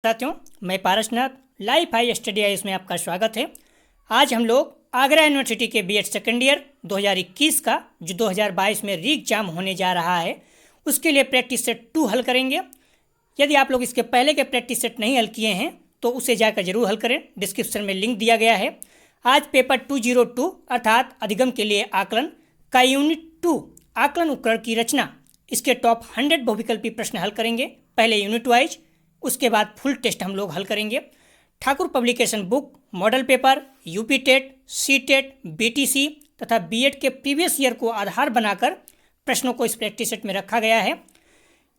साथियों, मैं Parasnath life high study ice में आपका स्वागत है। आज हम लोग आगरा यूनिवर्सिटी के बीएड सेकेंड ईयर 2021 का जो 2022 में री एग्जाम होने जा रहा है उसके लिए प्रैक्टिस सेट 2 हल करेंगे। यदि आप लोग इसके पहले के प्रैक्टिस सेट नहीं हल किए हैं तो उसे जाकर जरूर हल करें, डिस्क्रिप्शन में लिंक दिया गया है। आज पेपर 202 अर्थात अधिगम के लिए आकलन का यूनिट 2 आकलन उपकरण की रचना, इसके टॉप 100 बहुविकल्पी प्रश्न हल करेंगे। पहले यूनिट वाइज, उसके बाद फुल टेस्ट हम लोग हल करेंगे। Thakur publication book, model paper, UP TET, C TET, BTC तथा बीएड के प्रीवियस ईयर को आधार बनाकर प्रश्नों को इस प्रैक्टिस सेट में रखा गया है।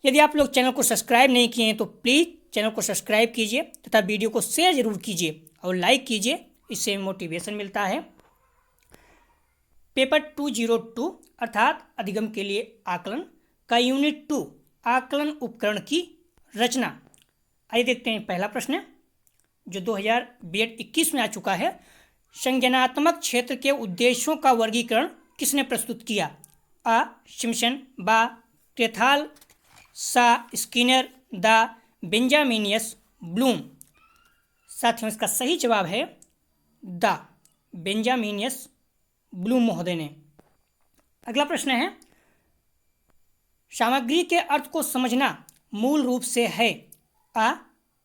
यदि आप लोग चैनल को सब्सक्राइब नहीं किए हैं तो प्लीज़ चैनल को सब्सक्राइब कीजिए तथा वीडियो को शेयर जरूर कीजिए और लाइक कीजिए, इससे मोटिवेशन मिलता है। पेपर 202 अर्थात अधिगम के लिए आकलन का यूनिट 2 आकलन उपकरण की रचना। आइए देखते हैं पहला प्रश्न जो 2021 में आ चुका है। संज्ञानात्मक क्षेत्र के उद्देश्यों का वर्गीकरण किसने प्रस्तुत किया? आ सिम्पसन, बा क्रेथाल, सा स्किनर, दा बेंजामिनियस ब्लूम। साथियों, इसका सही जवाब है दा बेंजामिनियस ब्लूम महोदय ने। अगला प्रश्न है, सामग्री के अर्थ को समझना मूल रूप से है आ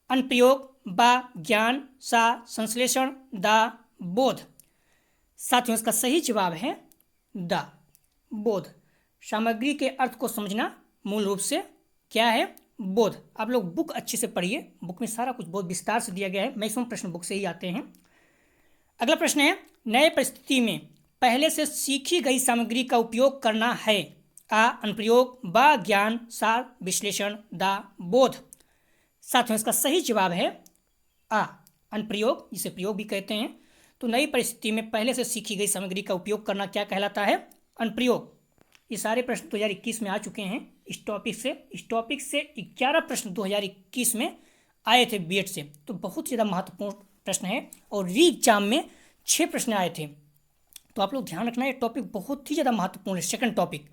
अनुप्रयोग, बा ज्ञान, सा संश्लेषण, दा बोध। साथियों, इसका सही जवाब है दा बोध। सामग्री के अर्थ को समझना मूल रूप से क्या है? बोध। आप लोग बुक अच्छे से पढ़िए, बुक में सारा कुछ बहुत विस्तार से दिया गया है, मैक्सिमम प्रश्न बुक से ही आते हैं। अगला प्रश्न है, नए परिस्थिति में पहले से सीखी गई सामग्री का उपयोग करना है। आ अनुप्रयोग, बा ज्ञान, सा विश्लेषण, दा बोध। साथियों, इसका सही जवाब है आ अनुप्रयोग, जिसे प्रयोग भी कहते हैं। तो नई परिस्थिति में पहले से सीखी गई सामग्री का उपयोग करना क्या कहलाता है? अनुप्रयोग। ये सारे प्रश्न 2021 में आ चुके हैं इस टॉपिक से। इस टॉपिक से 11 प्रश्न 2021 में आए थे बीएड से, तो बहुत ज़्यादा महत्वपूर्ण प्रश्न है। और री एग्जाम में 6 प्रश्न आए थे, तो आप लोग ध्यान रखना, ये टॉपिक बहुत ही ज़्यादा महत्वपूर्ण है, सेकंड टॉपिक।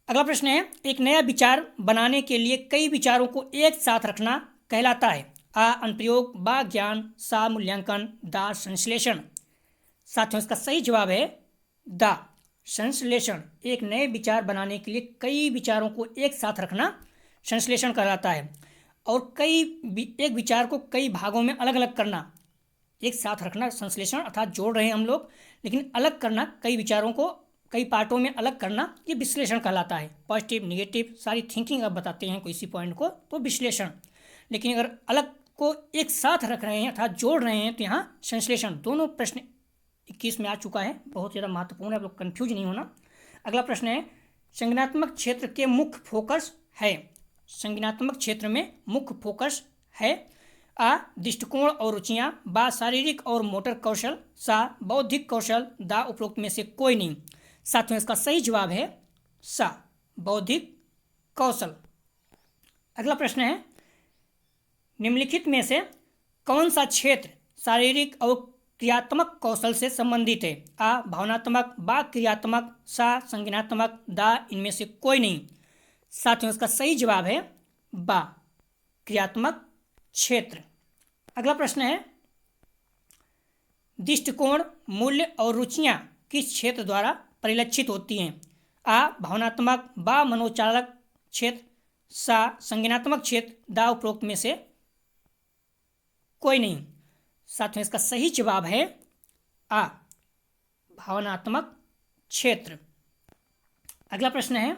अगला प्रश्न है, एक नया विचार बनाने के लिए कई विचारों को एक साथ रखना कहलाता है। आ अनुप्रयोग, बा ज्ञान, सा मूल्यांकन, दा संश्लेषण। साथियों, इसका सही जवाब है दा संश्लेषण। एक नए विचार बनाने के लिए कई विचारों को एक साथ रखना संश्लेषण कहलाता है। और एक विचार को कई भागों में अलग अलग करना, एक साथ रखना संश्लेषण अर्थात जोड़ रहे हैं हम लोग, लेकिन अलग करना, कई विचारों को कई पार्टों में अलग करना, ये विश्लेषण कहलाता है। पॉजिटिव, नेगेटिव सारी थिंकिंग आप बताते हैं किसी पॉइंट को, तो विश्लेषण। लेकिन अगर अलग को एक साथ रख रहे हैं अर्थात जोड़ रहे हैं तो यहाँ संश्लेषण। दोनों प्रश्न 21 में आ चुका है, बहुत ज़्यादा महत्वपूर्ण है, आप लोग कन्फ्यूज नहीं होना। अगला प्रश्न है, संज्ञानात्मक क्षेत्र के मुख्य फोकस है। संज्ञानात्मक क्षेत्र में मुख्य फोकस है। आ दृष्टिकोण और रुचियाँ, बा शारीरिक और मोटर कौशल, सा बौद्धिक कौशल, दा उपरोक्त में से कोई नहीं। साथियों, इसका सही जवाब है सा बौद्धिक कौशल। अगला प्रश्न है, निम्नलिखित में से कौन सा क्षेत्र शारीरिक और क्रियात्मक कौशल से संबंधित है? आ भावनात्मक, बा क्रियात्मक, सा संज्ञानात्मक, दा इनमें से कोई नहीं। साथियों, इसका सही जवाब है बा क्रियात्मक क्षेत्र। अगला प्रश्न है, दृष्टिकोण, मूल्य और रुचियां किस क्षेत्र द्वारा परिलक्षित होती हैं? आ भावनात्मक, बा मनोचालक क्षेत्र, सा संज्ञानात्मक क्षेत्र, दा उपरोक्त में से कोई नहीं। साथियों, इसका सही जवाब है आ भावनात्मक क्षेत्र। अगला प्रश्न है,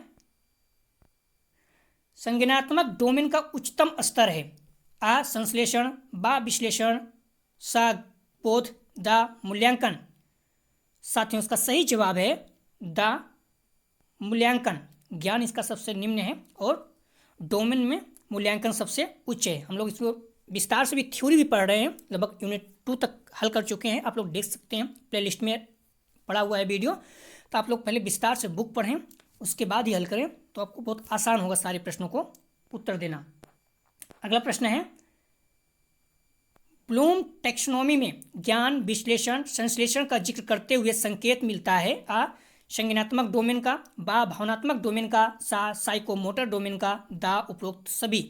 संज्ञानात्मक डोमेन का उच्चतम स्तर है। आ संश्लेषण, बा विश्लेषण, सा बोध, दा मूल्यांकन। साथियों, इसका सही जवाब है दा मूल्यांकन। ज्ञान इसका सबसे निम्न है और डोमेन में मूल्यांकन सबसे उच्च है। हम लोग इसको विस्तार से भी थ्योरी भी पढ़ रहे हैं, लगभग यूनिट 2 तक हल कर चुके हैं। आप लोग देख सकते हैं, प्लेलिस्ट में पड़ा हुआ है वीडियो। तो आप लोग पहले विस्तार से बुक पढ़ें, उसके बाद ही हल करें, तो आपको बहुत आसान होगा सारे प्रश्नों को उत्तर देना। अगला प्रश्न है, ब्लूम टैक्सोनॉमी में ज्ञान, विश्लेषण, संश्लेषण का जिक्र करते हुए संकेत मिलता है। आ संज्ञानात्मक डोमेन का, बा भावनात्मक डोमेन का, सा साइकोमोटर डोमेन का, दा उपरोक्त सभी।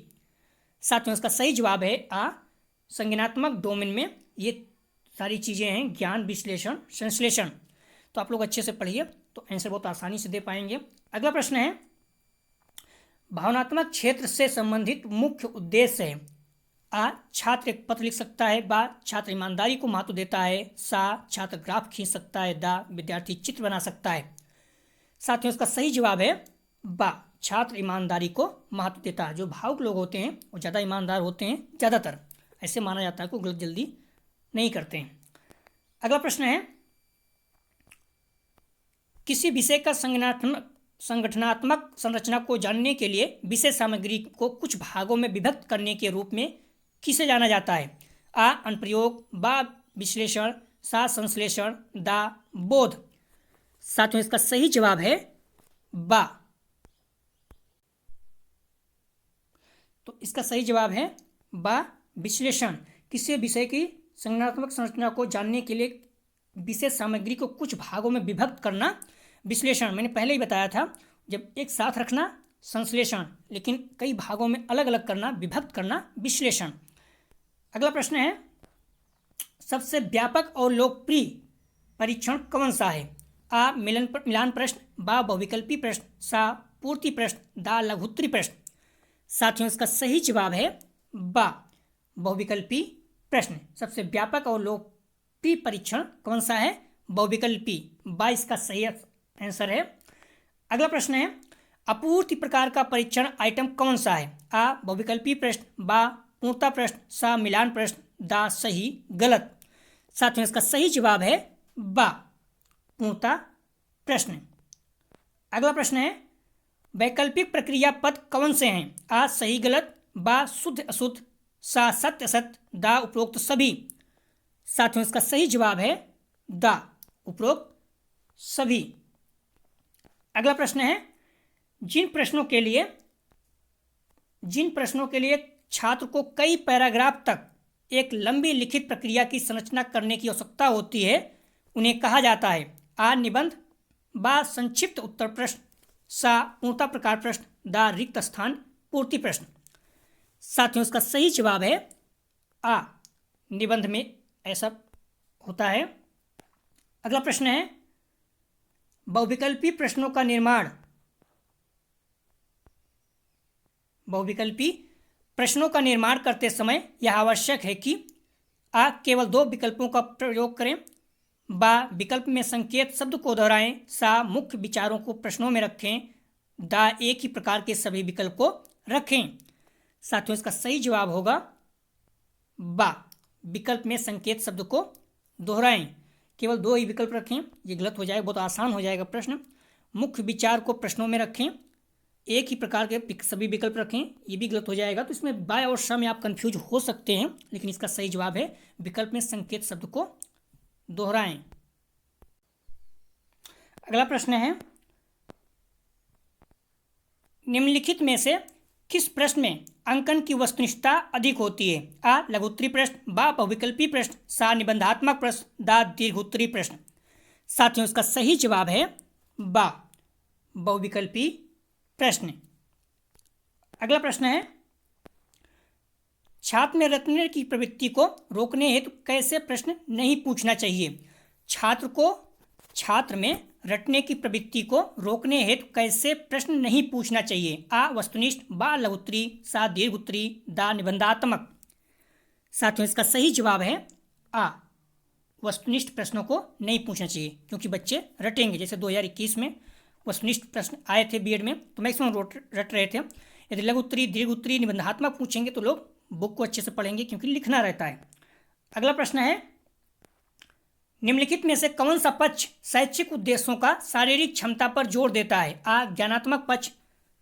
साथियों इसका सही जवाब है आ। संज्ञानात्मक डोमेन में ये सारी चीज़ें हैं, ज्ञान, विश्लेषण, संश्लेषण। तो आप लोग अच्छे से पढ़िए तो आंसर बहुत आसानी से दे पाएंगे। अगला प्रश्न है, भावनात्मक क्षेत्र से संबंधित मुख्य उद्देश्य है। आ, छात्र एक पत्र लिख सकता है। बा, छात्र ईमानदारी को महत्व देता है। सा, छात्र ग्राफ खींच सकता है। दा, विद्यार्थी चित्र बना सकता है। साथियों इसका सही जवाब है बा, छात्र ईमानदारी को महत्व देता है। जो भावुक लोग होते हैं वो ज़्यादा ईमानदार होते हैं, ज़्यादातर ऐसे माना जाता है, कोई गलत जल्दी नहीं करते हैं। अगला प्रश्न है, किसी विषय का संगठनात्मक संरचना को जानने के लिए विषय सामग्री को कुछ भागों में विभक्त करने के रूप में किसे जाना जाता है। आ, अनुप्रयोग। बा, विश्लेषण। सा, संश्लेषण। दा, बोध। साथियों इसका सही जवाब है बा। तो इसका सही जवाब है बा, विश्लेषण। किसी विषय की संगठनात्मक संरचना को जानने के लिए विषय सामग्री को कुछ भागों में विभक्त करना विश्लेषण। मैंने पहले ही बताया था, जब एक साथ रखना संश्लेषण, लेकिन कई भागों में अलग अलग करना, विभक्त करना विश्लेषण। अगला प्रश्न है, सबसे व्यापक और लोकप्रिय परीक्षण कौन सा है। आ, मिलान प्रश्न। बा, बहुविकल्पी प्रश्न। सा, पूर्ति प्रश्न। दा, लघुत्तरी प्रश्न। साथियों इसका सही जवाब है बा, बहुविकल्पी प्रश्न। सबसे व्यापक और लोकप्रिय परीक्षण कौन सा है, बहुविकल्पी। बा इसका सही आंसर है। अगला प्रश्न है, अपूर्ति प्रकार का परीक्षण आइटम कौन सा है। आ, बहुविकल्पी प्रश्न। बा, पूर्णता प्रश्न। सा, मिलान प्रश्न। दा, सही गलत। साथियों इसका सही जवाब है बा, पूर्णता प्रश्न। अगला प्रश्न है, वैकल्पिक प्रक्रिया पद कौन से हैं। आ, सही गलत। बा, शुद्ध अशुद्ध। सा, सत्य असत्य। दा, उपरोक्त सभी। साथियों इसका सही जवाब है दा, उपरोक्त सभी। अगला प्रश्न है, जिन प्रश्नों के लिए छात्र को कई पैराग्राफ तक एक लंबी लिखित प्रक्रिया की संरचना करने की आवश्यकता होती है, उन्हें कहा जाता है। आ, निबंध। बा, संक्षिप्त उत्तर प्रश्न। सा, पूर्णता प्रकार प्रश्न। दा, रिक्त स्थान पूर्ति प्रश्न। साथियों इसका सही जवाब है आ, निबंध में ऐसा होता है। अगला प्रश्न है, बहुविकल्पी प्रश्नों का निर्माण। बहुविकल्पी प्रश्नों का निर्माण करते समय यह आवश्यक है कि आ, केवल 2 विकल्पों का प्रयोग करें। बा, विकल्प में संकेत शब्द को दोहराएं। सा, मुख्य विचारों को प्रश्नों में रखें। दा, एक ही प्रकार के सभी विकल्प को रखें। साथियों इसका सही जवाब होगा बा, विकल्प में संकेत शब्द को दोहराएं। केवल 2 ही विकल्प रखें, ये गलत हो जाएगा, बहुत आसान हो जाएगा प्रश्न। मुख्य विचार को प्रश्नों में रखें, एक ही प्रकार के सभी विकल्प रखें, ये भी गलत हो जाएगा। तो इसमें बाय और श में आप कंफ्यूज हो सकते हैं, लेकिन इसका सही जवाब है विकल्प में संकेत शब्द को दोहराएं। अगला प्रश्न है, निम्नलिखित में से किस प्रश्न में अंकन की वस्तुनिष्ठता अधिक होती है। आ, लघुत्तरी प्रश्न। बा, बहुविकल्पी प्रश्न। सा, निबंधात्मक प्रश्न। दा, दीर्घोत्तरी प्रश्न। साथियों इसका सही जवाब है बा, बहुविकल्पी प्रश्न। अगला प्रश्न है, छात्र में रटने की प्रवृत्ति को रोकने हेतु कैसे प्रश्न नहीं पूछना चाहिए। छात्र में रटने की प्रवृत्ति को रोकने हेतु कैसे प्रश्न नहीं पूछना चाहिए। आ, वस्तुनिष्ठ। बा, लघुत्तरी। सा, दीर्घोत्तरी। दा, निबंधात्मक। साथियों इसका सही जवाब है आ, वस्तुनिष्ठ प्रश्नों को नहीं पूछना चाहिए, क्योंकि बच्चे रटेंगे। जैसे 2021 में वस्तुनिष्ठ प्रश्न आए थे बीएड में, तो मैक्सिमम रट रहे थे। यदि लघुत्तरी, दीर्घोत्तरी, निबंधात्मक पूछेंगे तो लोग बुक को अच्छे से पढ़ेंगे, क्योंकि लिखना रहता है। अगला प्रश्न है, निम्नलिखित में से कौन सा पक्ष शैक्षिक उद्देश्यों का शारीरिक क्षमता पर जोर देता है। आ, ज्ञानात्मक पक्ष।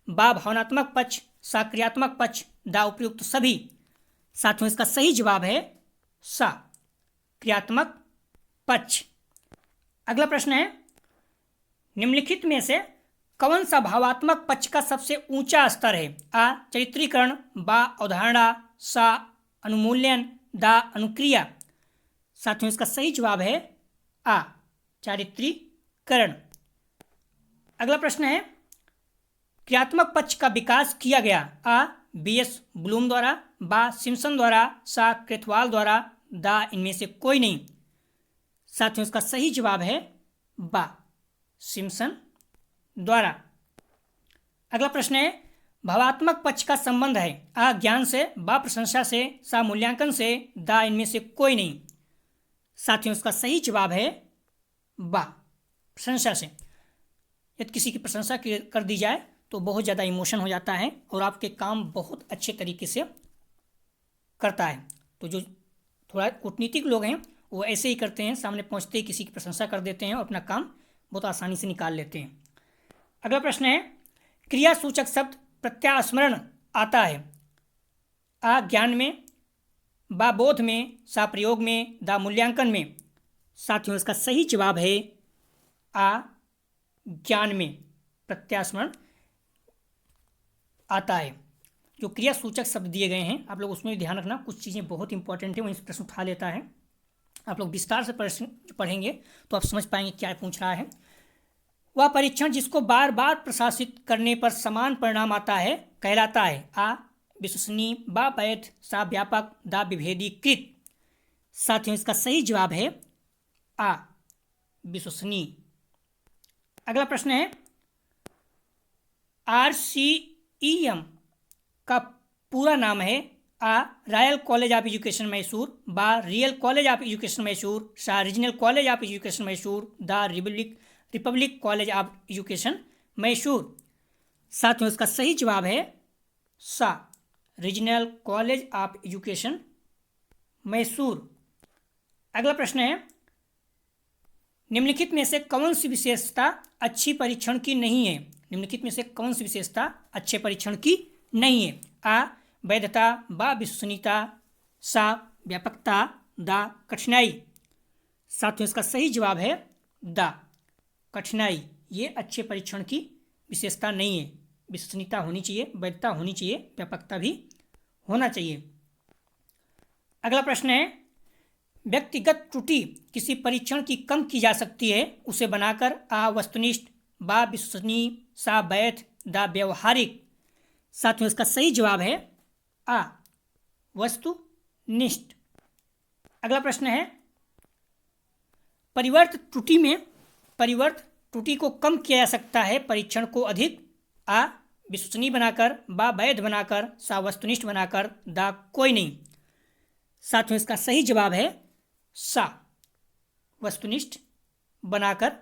बा, भावनात्मक पक्ष। सा, क्रियात्मक पक्ष। दा, उपयुक्त सभी। साथियों इसका सही जवाब है सा, क्रियात्मक पक्ष। अगला प्रश्न है, निम्नलिखित में से कौन सा भावात्मक पक्ष का सबसे ऊंचा स्तर है। आ, चरित्रीकरण। बा, अवधारणा। सा, अनुमूल्यन। दा, अनुक्रिया। साथियों इसका सही जवाब है आ, चारित्रीकरण। अगला प्रश्न है, क्रियात्मक पक्ष का विकास किया गया। आ, बीएस ब्लूम द्वारा। बा सिम्पसन द्वारा, सा क्रेथवाल द्वारा, दा इनमें से कोई नहीं। साथियों इसका सही जवाब है बा सिम्पसन द्वारा। अगला प्रश्न है भावात्मक पक्ष का संबंध है आ ज्ञान से, बा प्रशंसा से, सा मूल्यांकन से, दा इनमें से कोई नहीं। साथियों इसका सही जवाब है बा प्रशंसा से। यदि किसी की प्रशंसा कर दी जाए तो बहुत ज़्यादा इमोशन हो जाता है और आपके काम बहुत अच्छे तरीके से करता है। तो जो थोड़ा कूटनीतिक लोग हैं वो ऐसे ही करते हैं, सामने पहुंचते ही किसी की प्रशंसा कर देते हैं और अपना काम बहुत आसानी से निकाल लेते हैं। अगला प्रश्न है क्रिया सूचक शब्द प्रत्यास्मरण आता है आ ज्ञान में, बा बोध में, सा प्रयोग में, दा मूल्यांकन में। साथियों इसका सही जवाब है आ ज्ञान में प्रत्यास्मरण आता है। जो क्रिया सूचक शब्द दिए गए हैं आप लोग उसमें भी ध्यान रखना, कुछ चीज़ें बहुत इंपॉर्टेंट है, वहीं से प्रश्न उठा लेता है। आप लोग विस्तार से प्रश्न पढ़ेंगे तो आप समझ पाएंगे क्या पूछ रहा है। वह परीक्षण जिसको बार बार प्रशासित करने पर समान परिणाम आता है कहलाता है आ विश्वसनीय, बा वैध, सा व्यापक, दा विभेदीकृत। साथियों इसका सही जवाब है आ विश्वसनीय। अगला प्रश्न है RCEM का पूरा नाम है आ royal college of education Mysore, बा real college of education Mysore, सा regional college of education Mysore, दा republic college of education Mysore. साथियों इसका सही जवाब है सा regional college of education Mysore. अगला प्रश्न है निम्नलिखित में से कौन सी विशेषता अच्छी परीक्षण की नहीं है। निम्नलिखित में से कौन सी विशेषता अच्छे परीक्षण की नहीं है आ वैधता, बा विश्वसनीयता, सा व्यापकता, दा कठिनाई। साथियों इसका सही जवाब है दा कठिनाई। ये अच्छे परीक्षण की विशेषता नहीं है। विश्वसनीयता होनी चाहिए, वैधता होनी चाहिए, व्यापकता भी होना चाहिए। अगला प्रश्न है व्यक्तिगत त्रुटि किसी परीक्षण की कम की जा सकती है उसे बनाकर आ वस्तुनिष्ठ, बा विश्वसनीय, सा वैध, दा व्यवहारिक। साथियों इसका सही जवाब है आ वस्तुनिष्ठ। अगला प्रश्न है परिवर्त त्रुटि को कम किया जा सकता है परीक्षण को अधिक आ विश्वसनीय बनाकर, बा वैध बनाकर, सा वस्तुनिष्ठ बनाकर, दा कोई नहीं। साथियों इसका सही जवाब है सा वस्तुनिष्ठ बनाकर।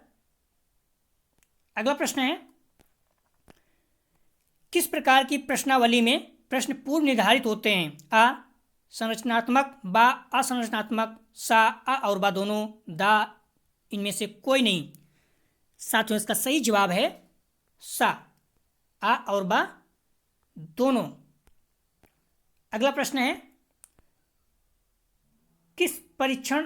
अगला प्रश्न है किस प्रकार की प्रश्नावली में प्रश्न पूर्व निर्धारित होते हैं आ संरचनात्मक, बा असंरचनात्मक, सा आ और बा दोनों, दा इनमें से कोई नहीं। साथियों इसका सही जवाब है सा आ और बा दोनों। अगला प्रश्न है किस परीक्षण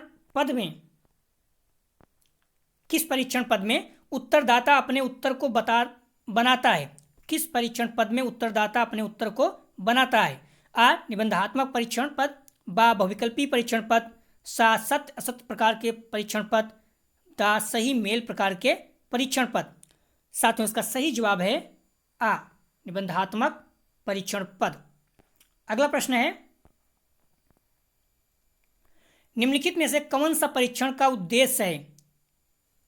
पद में उत्तरदाता अपने उत्तर को बनाता है। किस परीक्षण पद में उत्तरदाता अपने उत्तर को बनाता है आ निबंधात्मक परीक्षण पद, बा बहुविकल्पी परीक्षण पद, सा सत्य असत्य प्रकार के परीक्षण पद, दा सही मेल प्रकार के परीक्षण पद। साथियों इसका सही जवाब है आ निबंधात्मक परीक्षण पद। अगला प्रश्न है निम्नलिखित में से कौन सा परीक्षण का उद्देश्य है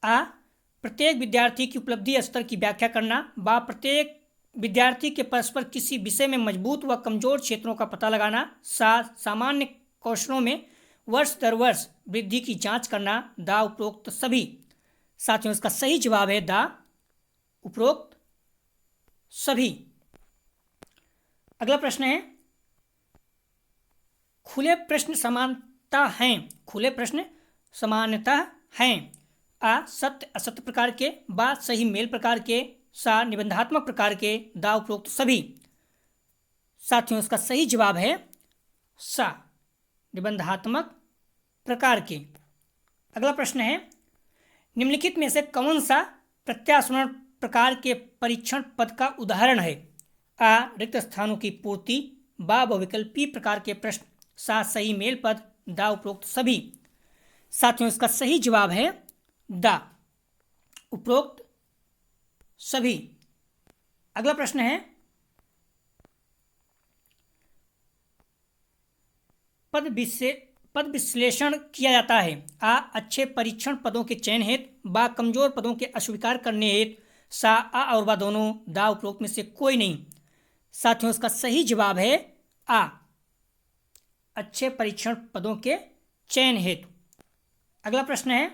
आ प्रत्येक विद्यार्थी की उपलब्धि स्तर की व्याख्या करना, बा प्रत्येक विद्यार्थी के परस्पर किसी विषय में मजबूत व कमजोर क्षेत्रों का पता लगाना, सा सामान्य कौशलों में वर्ष दर वर्ष वृद्धि की जांच करना, दा उपरोक्त सभी। साथियों इसका सही जवाब है दा उपरोक्त सभी। अगला प्रश्न है खुले प्रश्न समानता हैं आ सत्य असत्य प्रकार के, बा सही मेल प्रकार के, सा निबंधात्मक प्रकार के, दा उपरोक्त सभी। साथियों इसका सही जवाब है सा निबंधात्मक प्रकार के। अगला प्रश्न है निम्नलिखित में से कौन सा प्रत्यास्मरण प्रकार के परीक्षण पद का उदाहरण है आ रिक्त स्थानों की पूर्ति, बा बहुविकल्पी प्रकार के प्रश्न, सा सही मेल पद, दा उपरोक्त सभी। साथियों इसका सही जवाब है दा उपरोक्त सभी। अगला प्रश्न है पद विश्लेषण किया जाता है। आ अच्छे परीक्षण पदों के चयन हेतु, बा कमजोर पदों के अस्वीकार करने हेतु, सा आ और बा दोनों, दा उपरोक्त में से कोई नहीं। साथियों इसका सही जवाब है आ, अच्छे परीक्षण पदों के चयन हेतु। अगला प्रश्न है,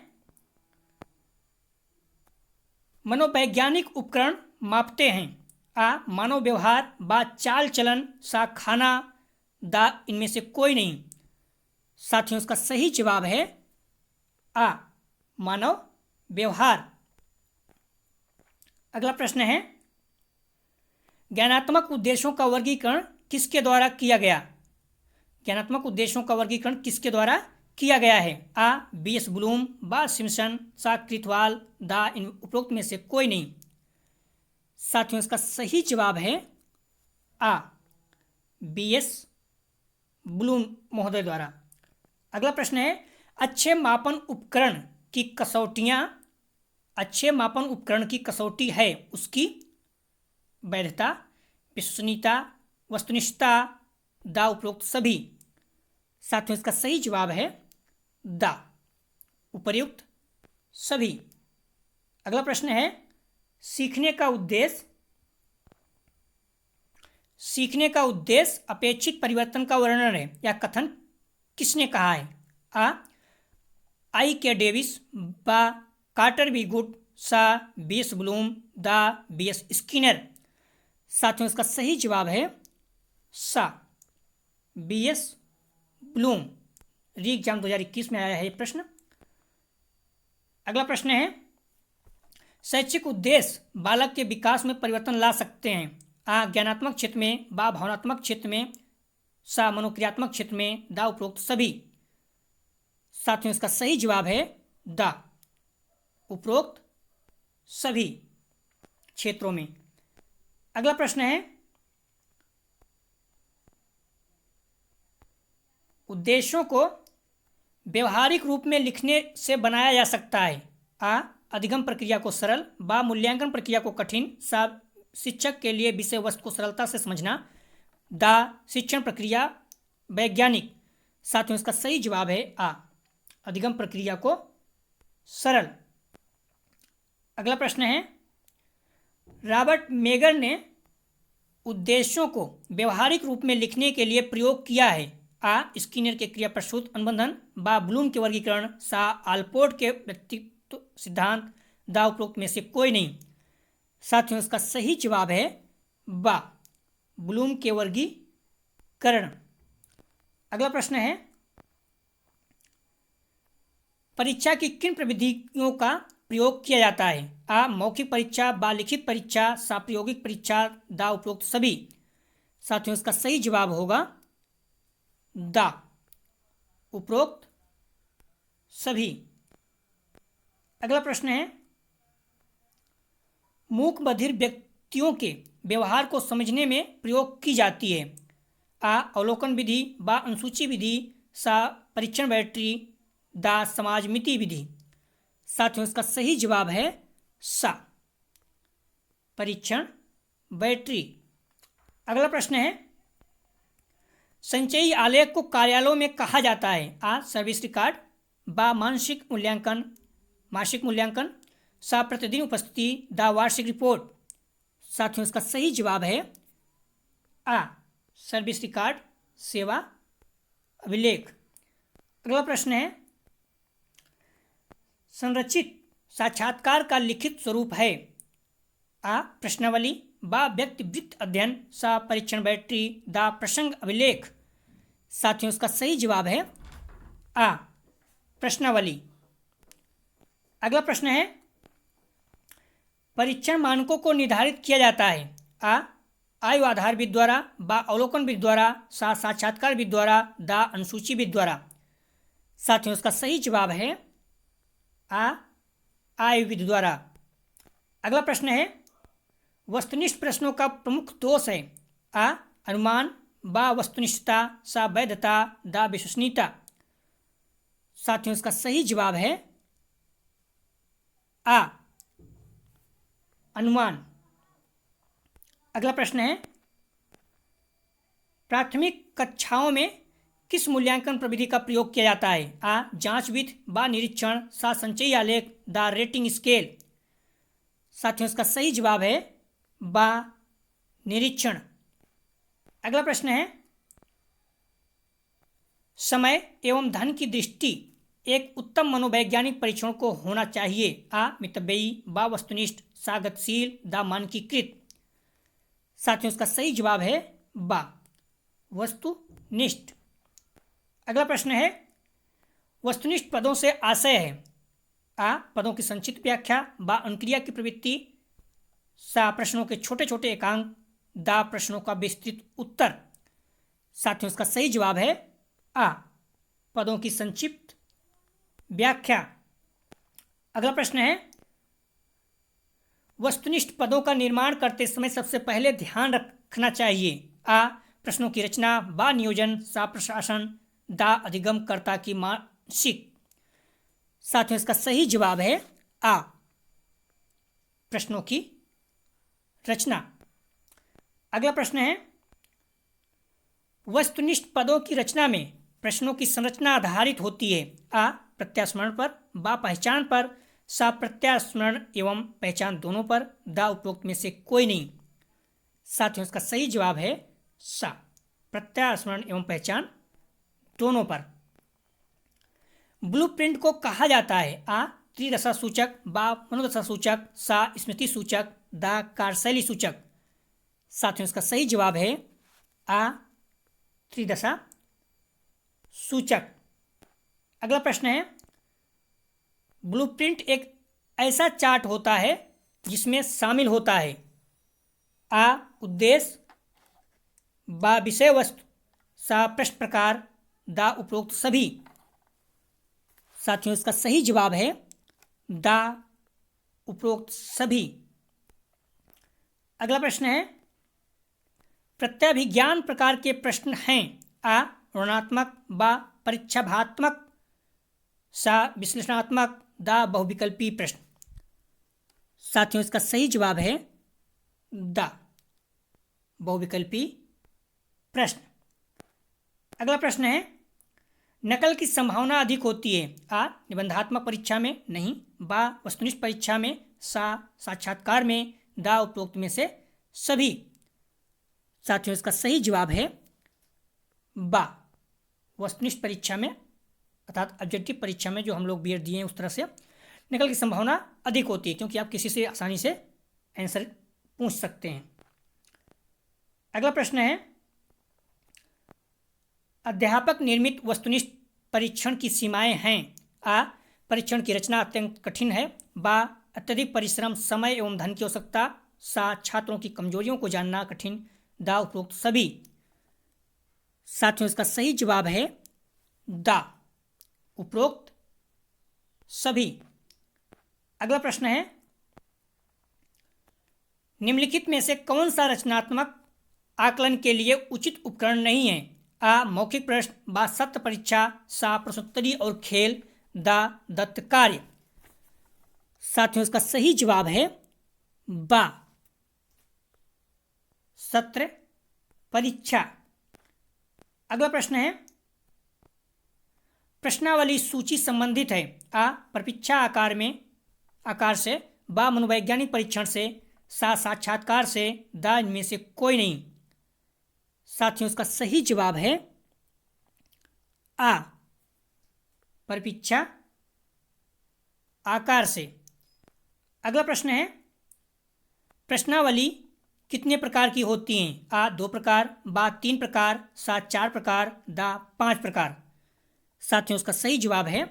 मनोवैज्ञानिक उपकरण मापते हैं। आ मानव व्यवहार, बा चाल चलन, सा खाना, दा इनमें से कोई नहीं। साथियों इसका सही जवाब है आ, मानव व्यवहार। अगला प्रश्न है, ज्ञानात्मक उद्देश्यों का वर्गीकरण किसके द्वारा किया गया? ज्ञानात्मक उद्देश्यों का वर्गीकरण किसके द्वारा किया गया है? आ B.S. ब्लूम, बा सिम्पसन, सा कृथवाल, दा इन उपरोक्त में से कोई नहीं। साथियों इसका सही जवाब है आ, B.S. ब्लूम महोदय द्वारा। अगला प्रश्न है, अच्छे मापन उपकरण की कसौटी है उसकी वैधता, विश्वसनीयता, वस्तुनिष्ठता, दा उपरोक्त सभी। साथियों इसका सही जवाब है दा, उपर्युक्त सभी। अगला प्रश्न है, सीखने का उद्देश्य अपेक्षित परिवर्तन का वर्णन है, यह कथन किसने कहा है? आ I.K. डेविस, बा कार्टर बी गुड, सा B.S. ब्लूम, दा B.S. स्किनर। साथियों इसका सही जवाब है सा, B.S. ब्लूम। री एग्जाम 2021 में आया है ये प्रश्न। अगला प्रश्न है, शैक्षिक उद्देश्य बालक के विकास में परिवर्तन ला सकते हैं। आ ज्ञानात्मक क्षेत्र में, बा भावनात्मक क्षेत्र में, सा मनोक्रियात्मक क्षेत्र में, दा उपरोक्त सभी। साथियों इसका सही जवाब है दा, उपरोक्त सभी क्षेत्रों में। अगला प्रश्न है, उद्देश्यों को व्यवहारिक रूप में लिखने से बनाया जा सकता है। आ अधिगम प्रक्रिया को सरल, बा मूल्यांकन प्रक्रिया को कठिन, सा शिक्षक के लिए विषय वस्तु को सरलता से समझना, दा शिक्षण प्रक्रिया वैज्ञानिक। साथियों इसका सही जवाब है आ, अधिगम प्रक्रिया को सरल। अगला प्रश्न है, रॉबर्ट मेगर ने उद्देश्यों को व्यवहारिक रूप में लिखने के लिए प्रयोग किया है। आ स्किनर के क्रिया प्रसूत अनुबंधन, बा ब्लूम के वर्गीकरण, सा आलपोर्ट के व्यक्तित्व सिद्धांत, दा उपरोक्त में से कोई नहीं। साथियों इसका सही जवाब है बा, ब्लूम के वर्गीकरण। अगला प्रश्न है, परीक्षा की किन प्रविधियों का प्रयोग किया जाता है? आ मौखिक परीक्षा, बा लिखित परीक्षा, सा प्रायोगिक परीक्षा, दा उपरोक्त सभी। साथियों इसका सही जवाब होगा दा, उपरोक्त सभी। अगला प्रश्न है, मूक बधिर व्यक्तियों के व्यवहार को समझने में प्रयोग की जाती है। आ अवलोकन विधि, बा अनुसूची विधि, सा परीक्षण बैटरी, दा समाजमिति विधि। साथियों इसका सही जवाब है सा, परीक्षण बैटरी। अगला प्रश्न है, संचयी आलेख को कार्यालयों में कहा जाता है। आ सर्विस रिकॉर्ड, बा मासिक मूल्यांकन, सा प्रतिदिन उपस्थिति, दा वार्षिक रिपोर्ट। साथियों इसका सही जवाब है आ, सर्विस रिकॉर्ड, सेवा अभिलेख। अगला प्रश्न है, संरचित साक्षात्कार का लिखित स्वरूप है। आ प्रश्नावली, बा व्यक्ति वृत्त अध्ययन, सा परीक्षण बैटरी, दा प्रसंग अभिलेख। साथियों इसका सही जवाब है आ, प्रश्नावली। अगला प्रश्न है, परीक्षण मानकों को निर्धारित किया जाता है। आ आयु आधार विधि द्वारा, बा अवलोकन विधि द्वारा, सा साक्षात्कार विधि द्वारा, दा अनुसूची विधि द्वारा। साथियों इसका सही जवाब है आ, आयु विधि द्वारा। अगला प्रश्न है, वस्तुनिष्ठ प्रश्नों का प्रमुख दोष है। आ अनुमान, बा वस्तुनिष्ठता, सा वैधता, दा विश्वसनीयता। साथियों इसका सही जवाब है आ, अनुमान। अगला प्रश्न है, प्राथमिक कक्षाओं में किस मूल्यांकन प्रविधि का प्रयोग किया जाता है? आ जांच विधि, बा निरीक्षण, सा संचयी आलेख, दा रेटिंग स्केल। साथियों इसका सही जवाब है बा निरीक्षण। अगला प्रश्न है, समय एवं धन की दृष्टि एक उत्तम मनोवैज्ञानिक परीक्षण को होना चाहिए? आ मितव्ययी, बा वस्तुनिष्ठ, सा गतिशील, दा मानकीकृत। साथियों इसका सही जवाब है बा वस्तुनिष्ठ। अगला प्रश्न है, वस्तुनिष्ठ पदों से आशय है? आ पदों की संक्षिप्त व्याख्या, बा अनुक्रिया की प्रवृत्ति, सा प्रश्नों के छोटे छोटे एकांक, दा प्रश्नों का विस्तृत उत्तर। साथियों इसका सही जवाब है आ पदों की संक्षिप्त व्याख्या। अगला प्रश्न है, वस्तुनिष्ठ पदों का निर्माण करते समय सबसे पहले ध्यान रखना चाहिए? आ प्रश्नों की रचना, बा नियोजन, सा प्रशासन, दा अधिगमकर्ता की मानसिक। साथियों इसका सही जवाब है आ प्रश्नों की रचना। अगला प्रश्न है, वस्तुनिष्ठ पदों की रचना में प्रश्नों की संरचना आधारित होती है? आ प्रत्यास्मरण पर, बा पहचान पर, सा प्रत्यास्मरण एवं पहचान दोनों पर, दा उपरोक्त में से कोई नहीं। साथियों इसका सही जवाब है सा प्रत्यास्मरण एवं पहचान दोनों पर। ब्लूप्रिंट को कहा जाता है? आ त्रिदशा सूचक, बा मनोदशा सूचक, सा स्मृति सूचक, दा कार्यशैली सूचक। साथियों इसका सही जवाब है आ त्रिदशा सूचक। अगला प्रश्न है, ब्लूप्रिंट एक ऐसा चार्ट होता है जिसमें शामिल होता है? आ उद्देश्य, बा विषय वस्तु, सा प्रश्न प्रकार, दा उपरोक्त सभी। साथियों इसका सही जवाब है दा उपरोक्त सभी। अगला प्रश्न है, प्रत्याभिज्ञान प्रकार के प्रश्न हैं? आ ऋणात्मक, बा परीक्षाभात्मक, सा विश्लेषणात्मक, दा बहुविकल्पी प्रश्न। साथियों इसका सही जवाब है दा बहुविकल्पी प्रश्न। अगला प्रश्न है, नकल की संभावना अधिक होती है? आ निबंधात्मक परीक्षा में, नहीं, बा वस्तुनिष्ठ परीक्षा में, सा साक्षात्कार में, दा उपरोक्त में से सभी। साथियों इसका सही जवाब है बा वस्तुनिष्ठ परीक्षा में, अर्थात ऑब्जेक्टिव परीक्षा में जो हम लोग बीएड दिए हैं उस तरह से नकल की संभावना अधिक होती है, क्योंकि आप किसी से आसानी से आंसर पूछ सकते हैं। अगला प्रश्न है, अध्यापक निर्मित वस्तुनिष्ठ परीक्षण की सीमाएं हैं? आ परीक्षण की रचना अत्यंत कठिन है, बा अत्यधिक परिश्रम, समय एवं धन की आवश्यकता, सा छात्रों की कमजोरियों को जानना कठिन, दा उपरोक्त सभी। साथियों इसका सही जवाब है दा उपरोक्त सभी। अगला प्रश्न है, निम्नलिखित में से कौन सा रचनात्मक आकलन के लिए उचित उपकरण नहीं है? आ मौखिक प्रश्न, बा सत्य परीक्षा, सा प्रश्नोत्तरी और खेल, दा दत्त कार्य। साथियों इसका सही जवाब है बा सत्र परीक्षा। अगला प्रश्न है, प्रश्नावली सूची संबंधित है? आ प्रपरीक्षा आकार से, बा मनोवैज्ञानिक परीक्षण से, सा साक्षात्कार से, दा इनमें से कोई नहीं। साथियों इसका सही जवाब है आ प्रपरीक्षा आकार से। अगला प्रश्न है, प्रश्नावली कितने प्रकार की होती हैं? आ 2 प्रकार, बा 3 प्रकार, सा 4 प्रकार, दा 5 प्रकार। साथियों इसका सही जवाब है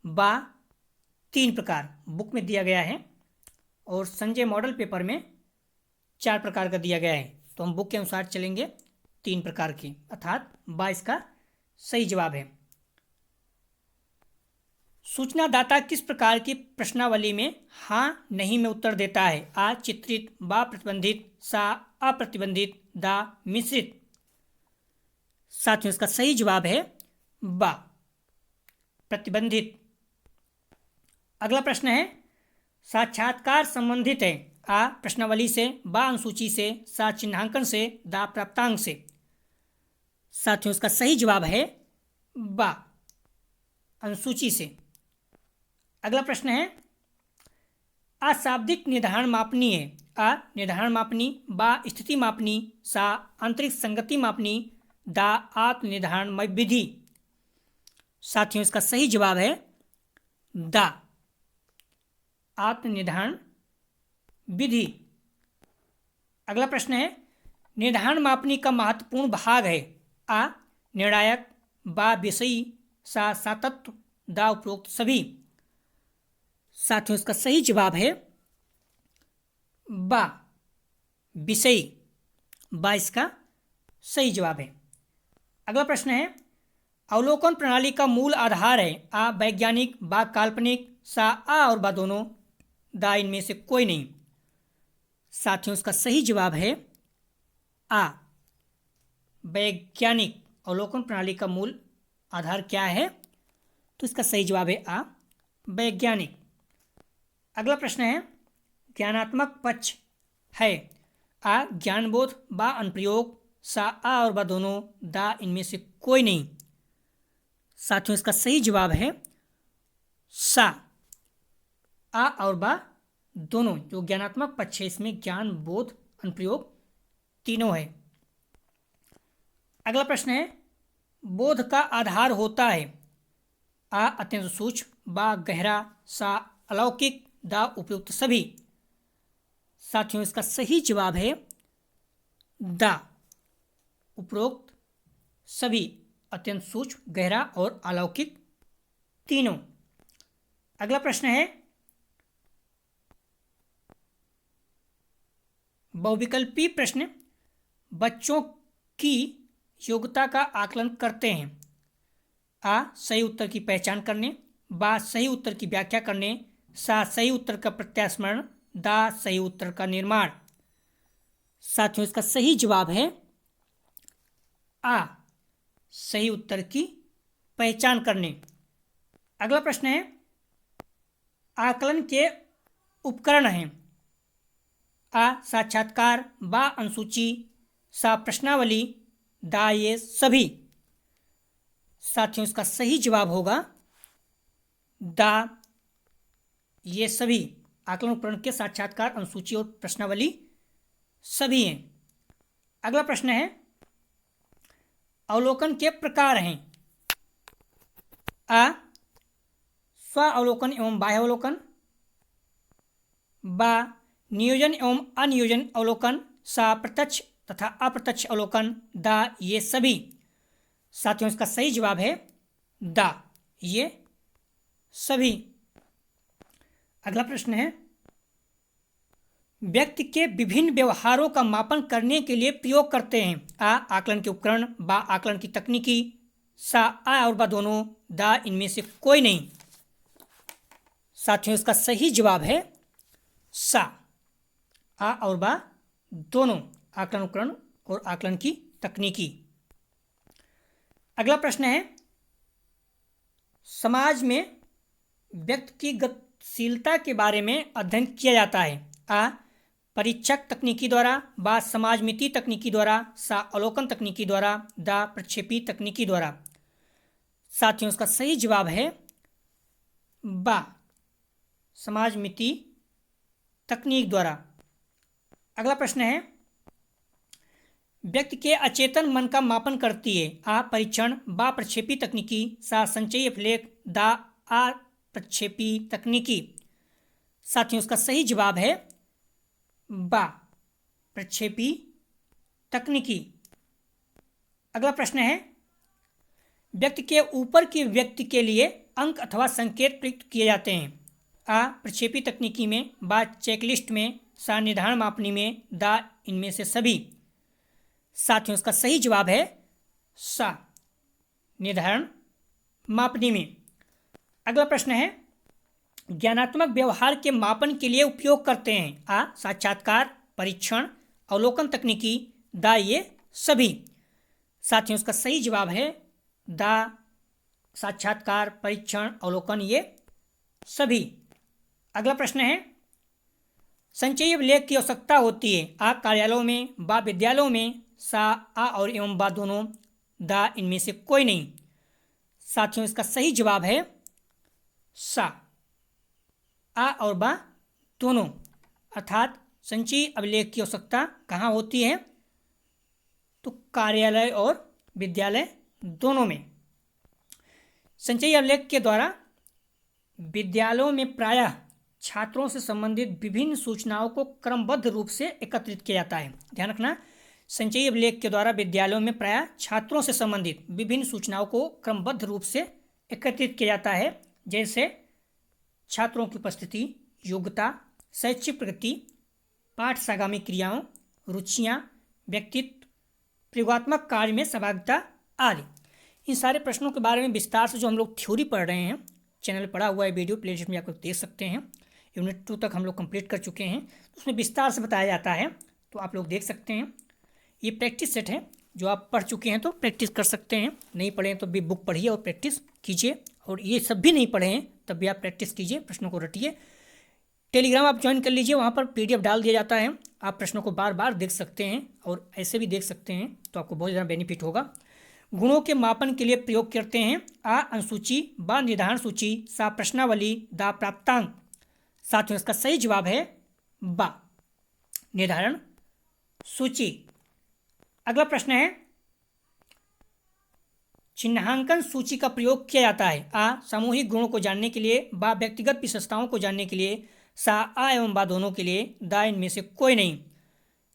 बा 3 प्रकार। बुक में दिया गया है और संजय मॉडल पेपर में 4 प्रकार का दिया गया है, तो हम बुक के अनुसार चलेंगे 3 प्रकार की, अर्थात बा इसका सही जवाब है। सूचनादाता किस प्रकार की प्रश्नावली में हाँ नहीं में उत्तर देता है? आ चित्रित, बा प्रतिबंधित, सा अप्रतिबंधित, दा मिश्रित। साथियों इसका सही जवाब है बा प्रतिबंधित। अगला प्रश्न है, साक्षात्कार संबंधित है? आ प्रश्नावली से, बा अनुसूची से, सा चिन्हांकन से, दा प्राप्तांक से। साथियों इसका सही जवाब है बा, अनुसूची से। अगला प्रश्न है अशाब्दिक निर्धारण मापनी है। अ निर्धारण मापनी, बा स्थिति मापनी, सा आंतरिक संगति मापनी, दा आत्म निर्धारण विधि। साथियों इसका सही जवाब है दा, आत्म निर्धारण विधि। अगला प्रश्न है निर्धारण मापनी का महत्वपूर्ण भाग है। आ निर्णायक, बा विषयी, सा सातत्व, दा उपरोक्त सभी। साथियों इसका सही जवाब है बा, विषयी। बा इसका सही जवाब है। अगला प्रश्न है अवलोकन प्रणाली का मूल आधार है। आ वैज्ञानिक, बा काल्पनिक, सा आ और बा दोनों, दा इनमें से कोई नहीं। साथियों इसका सही जवाब है आ, वैज्ञानिक। अवलोकन प्रणाली का मूल आधार क्या है? तो इसका सही जवाब है आ, वैज्ञानिक। अगला प्रश्न है ज्ञानात्मक पक्ष है। आ ज्ञानबोध, बा अनुप्रयोग, सा आ और बा दोनों, दा इनमें से कोई नहीं। साथियों इसका सही जवाब है सा, आ और बा दोनों। जो ज्ञानात्मक पक्ष है इसमें ज्ञान, बोध, अनुप्रयोग तीनों है। अगला प्रश्न है बोध का आधार होता है। आ अत्यंत सूक्ष्म, बा गहरा, सा अलौकिक, दा उपयुक्त सभी। साथियों इसका सही जवाब है दा, उपरोक्त सभी। अत्यंत सूक्ष्म, गहरा और अलौकिक तीनों। अगला प्रश्न है बहुविकल्पी प्रश्न बच्चों की योग्यता का आकलन करते हैं। आ सही उत्तर की पहचान करने, बा सही उत्तर की व्याख्या करने, सा सही उत्तर का प्रत्यास्मरण, दा सही उत्तर का निर्माण। साथियों इसका सही जवाब है आ, सही उत्तर की पहचान करने। अगला प्रश्न है आकलन के उपकरण हैं। आ साक्षात्कार, बा अनुसूची, सा प्रश्नावली, दा ये सभी। साथियों इसका सही जवाब होगा दा, ये सभी। आकलन उपकरण के साक्षात्कार, अनुसूची और प्रश्नावली सभी हैं। अगला प्रश्न है अवलोकन के प्रकार हैं। आ स्व अवलोकन एवं बाह्य अवलोकन, बा नियोजन एवं अनियोजन अवलोकन, सा प्रत्यक्ष तथा अप्रत्यक्ष अवलोकन, दा ये सभी। साथियों इसका सही जवाब है दा, ये सभी। अगला प्रश्न है व्यक्ति के विभिन्न व्यवहारों का मापन करने के लिए प्रयोग करते हैं। आ आकलन के उपकरण, बा आकलन की तकनीकी, सा आ और बा दोनों, दा इनमें से कोई नहीं। साथियों इसका सही जवाब है सा, आ और बा दोनों, आकलन उपकरण और आकलन की तकनीकी। अगला प्रश्न है समाज में व्यक्ति की गतिशीलता के बारे में अध्ययन किया जाता है। आ परीक्षक तकनीकी द्वारा, बा समाजमिति तकनीकी द्वारा, सा अवलोकन तकनीकी द्वारा, दा प्रक्षेपी तकनीकी द्वारा। साथियों इसका सही जवाब है बा, समाजमिति तकनीक द्वारा। अगला प्रश्न है व्यक्ति के अचेतन मन का मापन करती है। आ परीक्षण, बा प्रक्षेपी तकनीकी, सा संचयी अभिलेख, दा आ प्रक्षेपी तकनीकी। साथियों इसका सही जवाब है बा, प्रक्षेपी तकनीकी। अगला प्रश्न है व्यक्ति के ऊपर के व्यक्ति के लिए अंक अथवा संकेत प्रयुक्त किए जाते हैं। आ प्रक्षेपी तकनीकी में, बा चेकलिस्ट में, सा निर्धारण मापनी में, दा इनमें से सभी। साथियों इसका सही जवाब है सा, निर्धारण मापनी में। अगला प्रश्न है ज्ञानात्मक व्यवहार के मापन के लिए उपयोग करते हैं। आ साक्षात्कार, परीक्षण, अवलोकन तकनीकी, दा ये सभी। साथियों इसका सही जवाब है दा, साक्षात्कार, परीक्षण, अवलोकन ये सभी। अगला प्रश्न है संचयी अभिलेख की आवश्यकता होती है। आ कार्यालयों में, बा विद्यालयों में, सा आ और एवं बा दोनों, दा इनमें से कोई नहीं। साथियों इसका सही जवाब है सा, आ और बा दोनों, अर्थात संचयी अभिलेख की आवश्यकता कहाँ होती है? तो कार्यालय और विद्यालय दोनों में। संचयी अभिलेख के द्वारा विद्यालयों में प्रायः छात्रों से संबंधित विभिन्न सूचनाओं को क्रमबद्ध रूप से एकत्रित किया जाता है। ध्यान रखना, संचयी अभिलेख के द्वारा विद्यालयों में प्रायः छात्रों से संबंधित विभिन्न सूचनाओं को क्रमबद्ध रूप से एकत्रित किया जाता है, जैसे छात्रों की उपस्थिति, योग्यता, शैक्षिक प्रगति, पाठ से आगामी क्रियाओं, रुचियाँ, व्यक्तित्व, प्रयोगात्मक कार्य में सहभागिता आदि। इन सारे प्रश्नों के बारे में विस्तार से जो हम लोग थ्योरी पढ़ रहे हैं, चैनल पढ़ा हुआ है, वीडियो प्लेलिस्ट में आप लोग देख सकते हैं। यूनिट 2 तक हम लोग कंप्लीट कर चुके हैं, उसमें विस्तार से बताया जाता है, तो आप लोग देख सकते हैं। ये प्रैक्टिस सेट है, जो आप पढ़ चुके हैं तो प्रैक्टिस कर सकते हैं, नहीं पढ़े हैं तो भी बुक पढ़िए और प्रैक्टिस कीजिए, और ये सब भी नहीं पढ़े हैं तब भी आप प्रैक्टिस कीजिए, प्रश्नों को रटिए। टेलीग्राम आप ज्वाइन कर लीजिए, वहाँ पर PDF डाल दिया जाता है, आप प्रश्नों को बार बार देख सकते हैं और ऐसे भी देख सकते हैं, तो आपको बहुत ज़्यादा बेनिफिट होगा। गुणों के मापन के लिए प्रयोग करते हैं आ अनुसूची, बा निर्धारण सूची, सा प्रश्नावली, दा प्राप्तांक। साथियों इसका सही जवाब है बा निर्धारण सूची। अगला प्रश्न है, चिन्हांकन सूची का प्रयोग किया जाता है आ सामूहिक गुणों को जानने के लिए, बा व्यक्तिगत विशेषताओं को जानने के लिए, सा आ एवं बा दोनों के लिए, दा इनमें से कोई नहीं।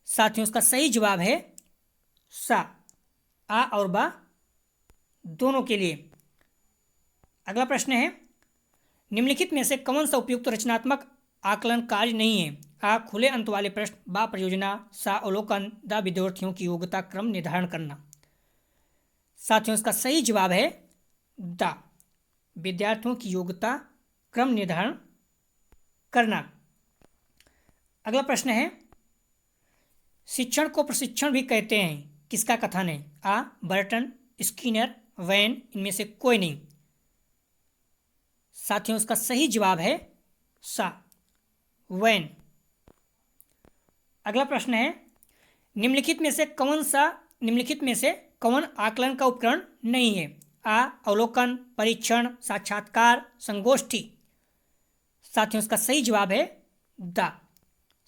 साथियों इसका सही जवाब है सा, आ और बा दोनों के लिए। अगला प्रश्न है, निम्नलिखित में से कौन सा उपयुक्त रचनात्मक आकलन कार्य नहीं है? आ खुले अंत वाले प्रश्न, बा परियोजना, सा अवलोकन, दा विद्यार्थियों की योग्यता क्रम निर्धारण करना। साथियों इसका सही जवाब है दा विद्यार्थियों की योग्यता क्रम निर्धारण करना। अगला प्रश्न है, शिक्षण को प्रशिक्षण भी कहते हैं, किसका कथन है? आ बर्टन, स्किनर, वैन, इनमें से कोई नहीं। साथियों इसका सही जवाब है सा, वैन। अगला प्रश्न है, निम्नलिखित में से कौन आकलन का उपकरण नहीं है? आ अवलोकन, परीक्षण, साक्षात्कार, संगोष्ठी। साथियों इसका सही जवाब है दा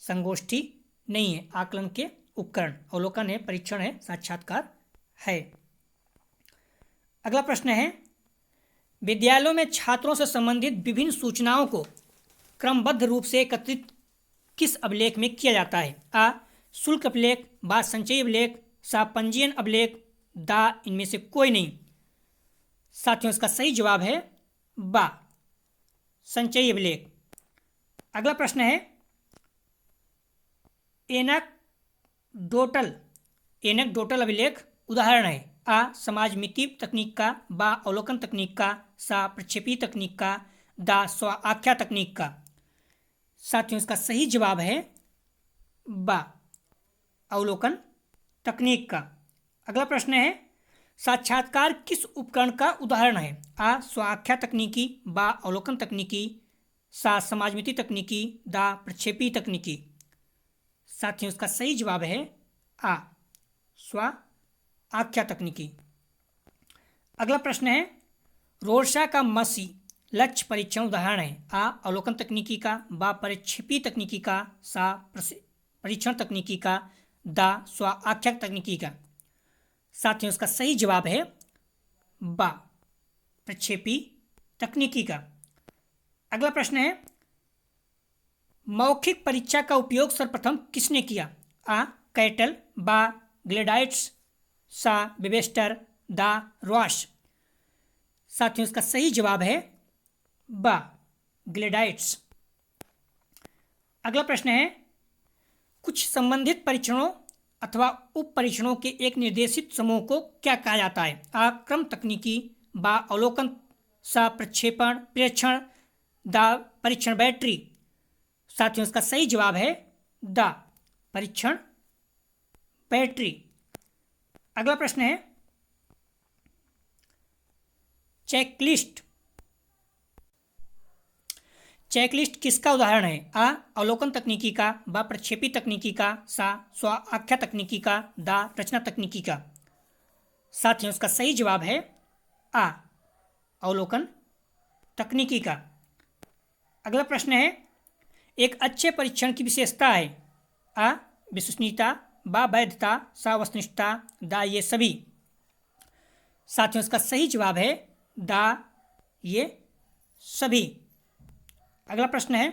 संगोष्ठी नहीं है आकलन के उपकरण। अवलोकन है, परीक्षण है, साक्षात्कार है। अगला प्रश्न है, विद्यालयों में छात्रों से संबंधित विभिन्न सूचनाओं को क्रमबद्ध रूप से एकत्रित किस अभिलेख में किया जाता है? आ शुल्क अभिलेख, बा संचयी अभिलेख, सा पंजीयन अभिलेख, दा इनमें से कोई नहीं। साथियों इसका सही जवाब है बा संचयी अभिलेख। अगला प्रश्न है, एनेक्डोटल अभिलेख उदाहरण है? आ समाज मिति तकनीक का, बा अवलोकन तकनीक का, सा प्रक्षेपी तकनीक का, दा स्व आख्या तकनीक का। साथियों इसका सही जवाब है बा अवलोकन तकनीक का। अगला प्रश्न है, साक्षात्कार किस उपकरण का उदाहरण है? आ स्व आख्या तकनीकी, बा अवलोकन तकनीकी, सा समाजमिति तकनीकी, दा प्रक्षेपी तकनीकी। साथियों इसका सही जवाब है आ स्व आख्या तकनीकी। अगला प्रश्न है, रोरशा का मसी लक्ष्य परीक्षण उदाहरण है? आ अवलोकन तकनीकी का, बा प्रक्षेपी तकनीकी का, सा परीक्षण तकनीकी का, दा स्व आख्या तकनीकी का। साथियों इसका सही जवाब है बा प्रक्षेपी तकनीकी का। अगला प्रश्न है, मौखिक परीक्षा का उपयोग सर्वप्रथम किसने किया? आ कैटल, बा ग्लेडाइट्स, सा वेबस्टर, दा रॉश। साथियों इसका सही जवाब है बा ग्लेडाइट्स। अगला प्रश्न है, कुछ संबंधित परीक्षणों अथवा उप परीक्षणों के एक निर्देशित समूह को क्या कहा जाता है? आ क्रम तकनीकी, बा अवलोकन, सा प्रक्षेपण प्रेक्षण, दा परीक्षण बैटरी। साथियों इसका सही जवाब है दा परीक्षण बैटरी। अगला प्रश्न है, चेकलिस्ट किसका उदाहरण है? आ अवलोकन तकनीकी का, बा प्रक्षेपी तकनीकी का, सा स्व आख्या तकनीकी का, दा रचना तकनीकी का। साथियों इसका सही जवाब है आ, अवलोकन तकनीकी का। अगला प्रश्न है, एक अच्छे परीक्षण की विशेषता है आ, विश्वसनीयता, बा, वैधता, सा, वस्तुनिष्ठता, दा, ये सभी। साथियों इसका सही जवाब है दा, ये सभी। अगला प्रश्न है,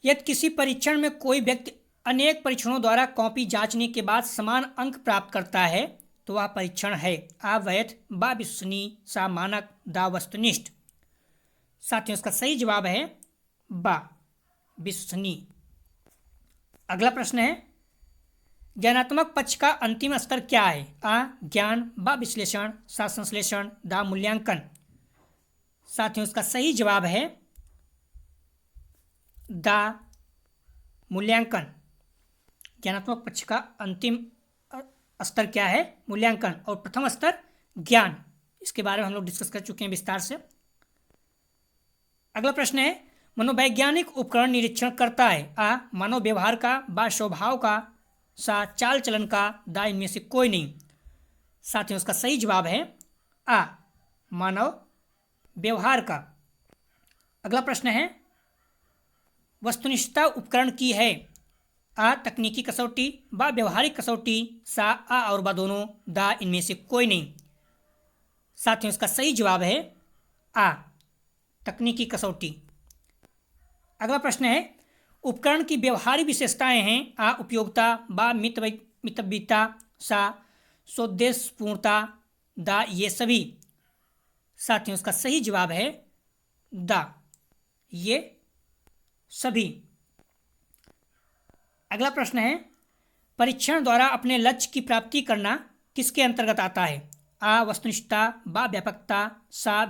यदि किसी परीक्षण में कोई व्यक्ति अनेक परीक्षणों द्वारा कॉपी जांचने के बाद समान अंक प्राप्त करता है तो वह परीक्षण है आ, वैध, बा, विश्वसनीय, सा, मानक, दा, वस्तुनिष्ठ। साथियों इसका सही जवाब है बा, विश्वसनीय। अगला प्रश्न है, ज्ञानात्मक पक्ष का अंतिम स्तर क्या है आ, ज्ञान, बा, विश्लेषण, सा, संश्लेषण, दा, मूल्यांकन। साथियों इसका सही जवाब है दा, मूल्यांकन। ज्ञानात्मक पक्ष का अंतिम स्तर क्या है, मूल्यांकन, और प्रथम स्तर ज्ञान। इसके बारे में हम लोग डिस्कस कर चुके हैं विस्तार से। अगला प्रश्न है, मनोवैज्ञानिक उपकरण निरीक्षण करता है आ, मानव व्यवहार का, बा, स्वभाव का, सा, चाल चलन का, दा, इनमें से कोई नहीं। साथियों इसका सही जवाब है आ, मानव व्यवहार का। अगला प्रश्न है, वस्तुनिष्ठता उपकरण की है आ, तकनीकी कसौटी, बा, व्यवहारिक कसौटी, सा, आ और बा दोनों, दा, इनमें से कोई नहीं। साथियों इसका सही जवाब है आ, तकनीकी कसौटी। अगला प्रश्न है, उपकरण की व्यवहारिक विशेषताएं हैं आ, उपयोगिता, बा, मितव्ययिता, सा, स्वोद्देश्यपूर्णता, दा, ये सभी। साथियों इसका सही जवाब है दा, ये सभी। अगला प्रश्न है, परीक्षण द्वारा अपने लक्ष्य की प्राप्ति करना किसके अंतर्गत आता है आ, वस्तुनिष्ठता, बा, व्यापकता, सा,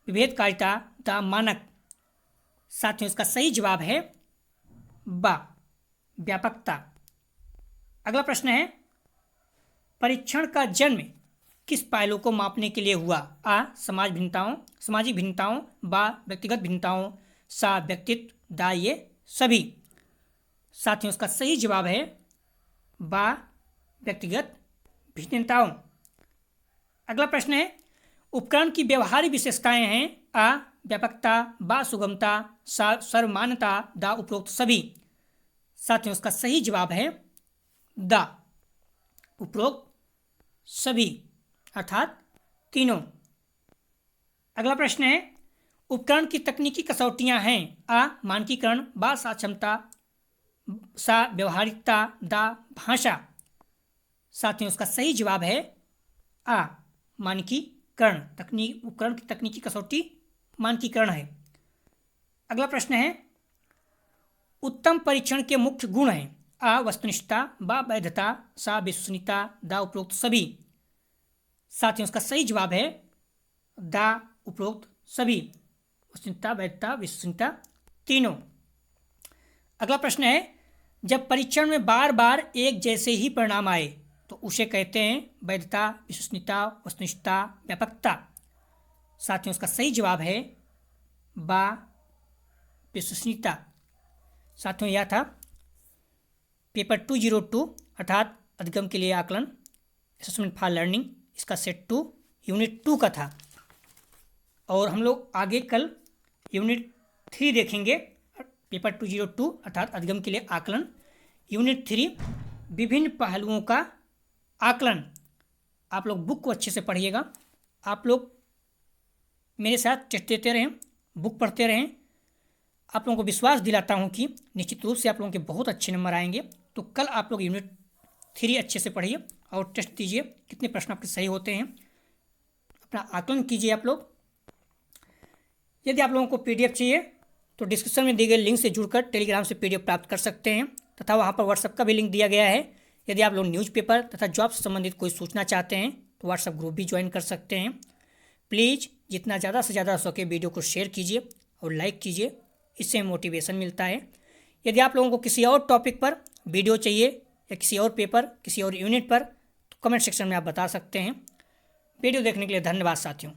विभेदकारिता, दा, मानक। साथियों इसका सही जवाब है बा, व्यापकता। अगला प्रश्न है, परीक्षण का जन्म किस पहलू को मापने के लिए हुआ आ, सामाजिक भिन्नताओं, बा, व्यक्तिगत भिन्नताओं, सा, व्यक्तित्व, दा, ये सभी। साथियों इसका सही जवाब है बा, व्यक्तिगत भिन्नताओं। अगला प्रश्न है, उपकरण की व्यवहारिक विशेषताएं हैं आ, व्यापकता, बा, सुगमता, सा, सर्वमान्यता, दा, उपरोक्त सभी। साथियों इसका सही जवाब है दा, उपरोक्त सभी, अर्थात तीनों। अगला प्रश्न है, उपकरण की तकनीकी कसौटियां हैं आ, मानकीकरण, बा, सक्षमता, सा, व्यवहारिकता, दा, भाषा। साथियों इसका सही जवाब है आ, मानकीकरण। उपकरण की तकनीकी कसौटी मानकीकरण है। अगला प्रश्न है, उत्तम परीक्षण के मुख्य गुण हैं आ, वस्तुनिष्ठता, बा, वैधता, सा, विश्वसनीयता, दा, उपरोक्त सभी। साथियों इसका सही जवाब है दा, उपरोक्त सभी, वस्तुनिष्ठता, वैधता, विश्वसनीयता, तीनों। अगला प्रश्न है, जब परीक्षण में बार बार एक जैसे ही परिणाम आए तो उसे कहते हैं वैधता, विश्वसनीयता, वस्तुनिष्ठता, व्यापकता। साथियों इसका सही जवाब है बा, विश्वसनीयता। साथियों यह था पेपर 202 अर्थात अधिगम के लिए आकलन, असेसमेंट फॉर लर्निंग, इसका सेट 2 यूनिट 2 का था। और हम लोग आगे कल यूनिट 3 देखेंगे, पेपर 202 अर्थात अधिगम के लिए आकलन, यूनिट 3 विभिन्न पहलुओं का आकलन। आप लोग बुक को अच्छे से पढ़िएगा, आप लोग मेरे साथ टेस्ट देते रहें, बुक पढ़ते रहें। आप लोगों को विश्वास दिलाता हूं कि निश्चित रूप से आप लोगों के बहुत अच्छे नंबर आएंगे। तो कल आप लोग यूनिट 3 अच्छे से पढ़िए और टेस्ट दीजिए, कितने प्रश्न आपके सही होते हैं, अपना आकलन कीजिए आप लोग। यदि आप लोगों को PDF चाहिए तो डिस्क्रिप्शन में दिए गए लिंक से जुड़कर टेलीग्राम से PDF प्राप्त कर सकते हैं, तथा वहाँ पर व्हाट्सएप का भी लिंक दिया गया है। यदि आप लोग न्यूज़पेपर तथा जॉब से संबंधित कोई सूचना चाहते हैं तो व्हाट्सएप ग्रुप भी ज्वाइन कर सकते हैं। प्लीज़ जितना ज़्यादा से ज़्यादा हो सके वीडियो को शेयर कीजिए और लाइक कीजिए, इससे मोटिवेशन मिलता है। यदि आप लोगों को किसी और टॉपिक पर वीडियो चाहिए या किसी और पेपर, किसी और यूनिट पर, तो कमेंट सेक्शन में आप बता सकते हैं। वीडियो देखने के लिए धन्यवाद साथियों।